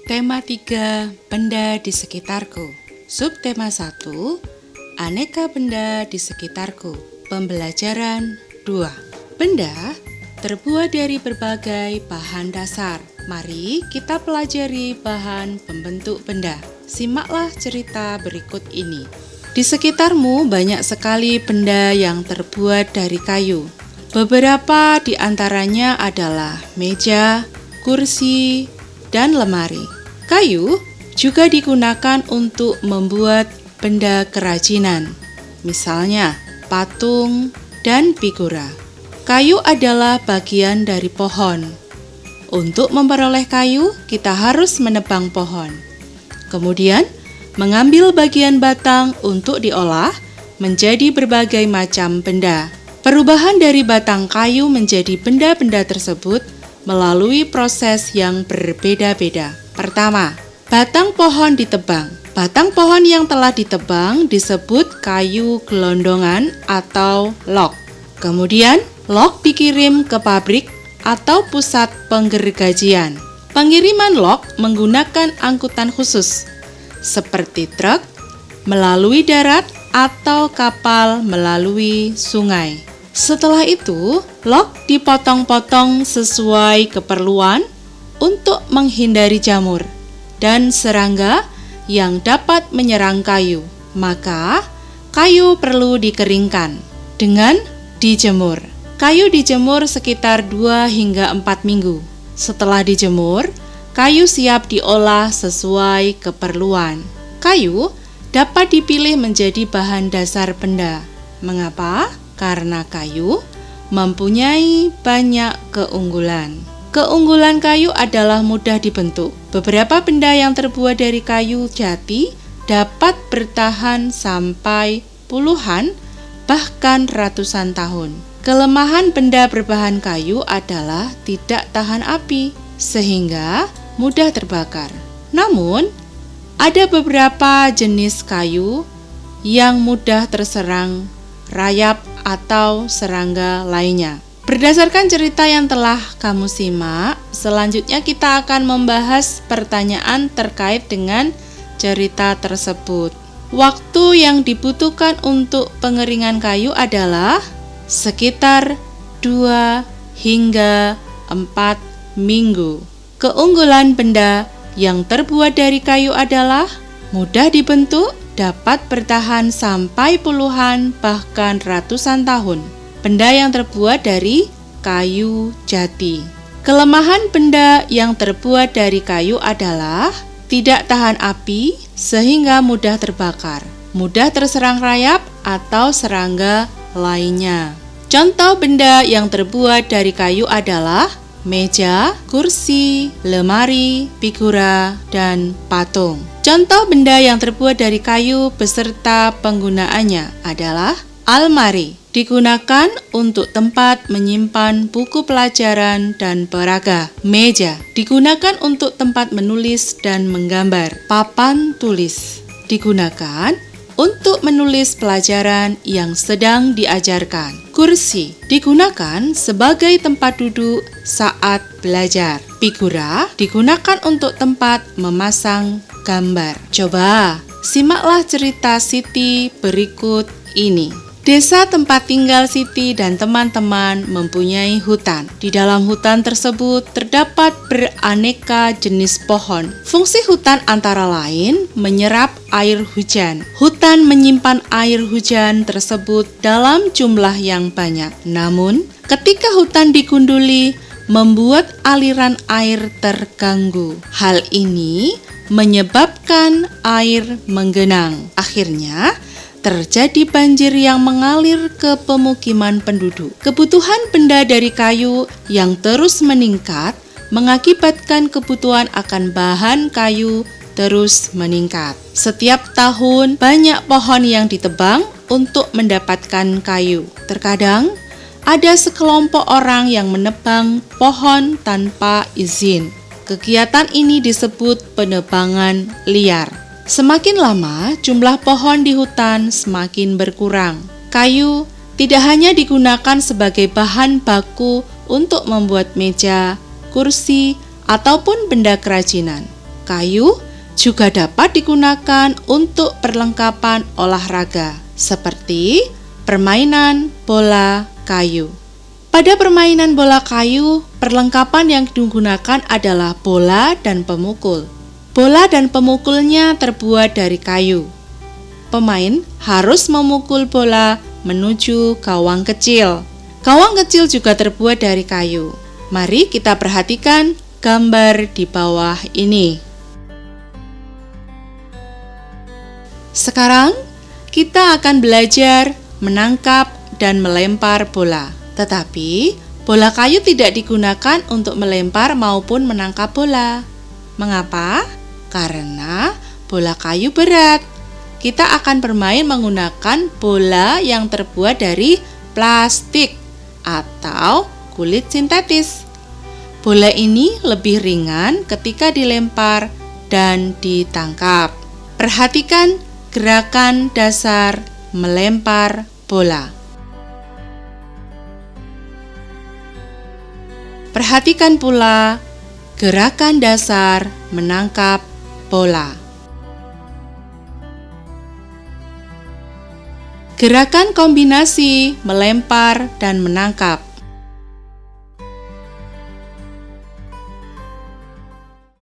Tema 3, benda di sekitarku. Subtema 1, aneka benda di sekitarku. Pembelajaran 2. Benda terbuat dari berbagai bahan dasar. Mari kita pelajari bahan pembentuk benda. Simaklah cerita berikut ini. Di sekitarmu banyak sekali benda yang terbuat dari kayu. Beberapa di antaranya adalah meja, kursi, dan lemari. Kayu juga digunakan untuk membuat benda kerajinan, misalnya patung dan figura. Kayu adalah bagian dari pohon. Untuk memperoleh kayu, kita harus menebang pohon. Kemudian, mengambil bagian batang untuk diolah menjadi berbagai macam benda. Perubahan dari batang kayu menjadi benda-benda tersebut melalui proses yang berbeda-beda. Pertama, batang pohon ditebang. Batang pohon yang telah ditebang disebut kayu gelondongan atau log. Kemudian, log dikirim ke pabrik atau pusat penggergajian. Pengiriman log menggunakan angkutan khusus, seperti truk, melalui darat, atau kapal melalui sungai. Setelah itu, log dipotong-potong sesuai keperluan untuk menghindari jamur dan serangga yang dapat menyerang kayu. Maka, kayu perlu dikeringkan dengan dijemur. Kayu dijemur sekitar 2 hingga 4 minggu. Setelah dijemur, kayu siap diolah sesuai keperluan. Kayu dapat dipilih menjadi bahan dasar benda. Mengapa? Karena kayu mempunyai banyak keunggulan. Keunggulan kayu adalah mudah dibentuk. Beberapa benda yang terbuat dari kayu jati dapat bertahan sampai puluhan, bahkan ratusan tahun. Kelemahan benda berbahan kayu adalah tidak tahan api, sehingga mudah terbakar. Namun, ada beberapa jenis kayu yang mudah terserang rayap atau serangga lainnya. Berdasarkan cerita yang telah kamu simak, selanjutnya kita akan membahas pertanyaan terkait dengan cerita tersebut. Waktu yang dibutuhkan untuk pengeringan kayu adalah sekitar 2 hingga 4 minggu. Keunggulan benda yang terbuat dari kayu adalah mudah dibentuk, dapat bertahan sampai puluhan bahkan ratusan tahun. Benda yang terbuat dari kayu jati. Kelemahan benda yang terbuat dari kayu adalah tidak tahan api sehingga mudah terbakar, mudah terserang rayap atau serangga lainnya. Contoh benda yang terbuat dari kayu adalah meja, kursi, lemari, figura, dan patung. Contoh benda yang terbuat dari kayu beserta penggunaannya adalah almari. Digunakan untuk tempat menyimpan buku pelajaran dan peraga. Meja digunakan untuk tempat menulis dan menggambar. Papan tulis digunakan untuk menulis pelajaran yang sedang diajarkan. Kursi digunakan sebagai tempat duduk saat belajar. Figura digunakan untuk tempat memasang gambar. Coba simaklah cerita Siti berikut ini. Desa tempat tinggal Siti dan teman-teman mempunyai hutan. Di dalam hutan tersebut terdapat beraneka jenis pohon. Fungsi hutan antara lain menyerap air hujan. Hutan menyimpan air hujan tersebut dalam jumlah yang banyak. Namun, ketika hutan digunduli, membuat aliran air terganggu. Hal ini menyebabkan air menggenang. Akhirnya, terjadi banjir yang mengalir ke pemukiman penduduk. Kebutuhan benda dari kayu yang terus meningkat mengakibatkan kebutuhan akan bahan kayu terus meningkat. Setiap tahun banyak pohon yang ditebang untuk mendapatkan kayu. Terkadang ada sekelompok orang yang menebang pohon tanpa izin. Kegiatan ini disebut penebangan liar. Semakin lama, jumlah pohon di hutan semakin berkurang. Kayu tidak hanya digunakan sebagai bahan baku untuk membuat meja, kursi, ataupun benda kerajinan. kayu juga dapat digunakan untuk perlengkapan olahraga, seperti permainan bola kayu. Pada permainan bola kayu, perlengkapan yang digunakan adalah bola dan pemukul. Bola dan pemukulnya terbuat dari kayu. Pemain harus memukul bola menuju gawang kecil. Gawang kecil juga terbuat dari kayu. Mari kita perhatikan gambar di bawah ini. Sekarang kita akan belajar menangkap dan melempar bola. Tetapi bola kayu tidak digunakan untuk melempar maupun menangkap bola. Mengapa? Karena bola kayu berat. Kita akan bermain menggunakan bola yang terbuat dari plastik atau kulit sintetis. Bola ini lebih ringan ketika dilempar dan ditangkap. Perhatikan gerakan dasar melempar bola. Perhatikan pula gerakan dasar menangkap bola. Gerakan kombinasi melempar dan menangkap.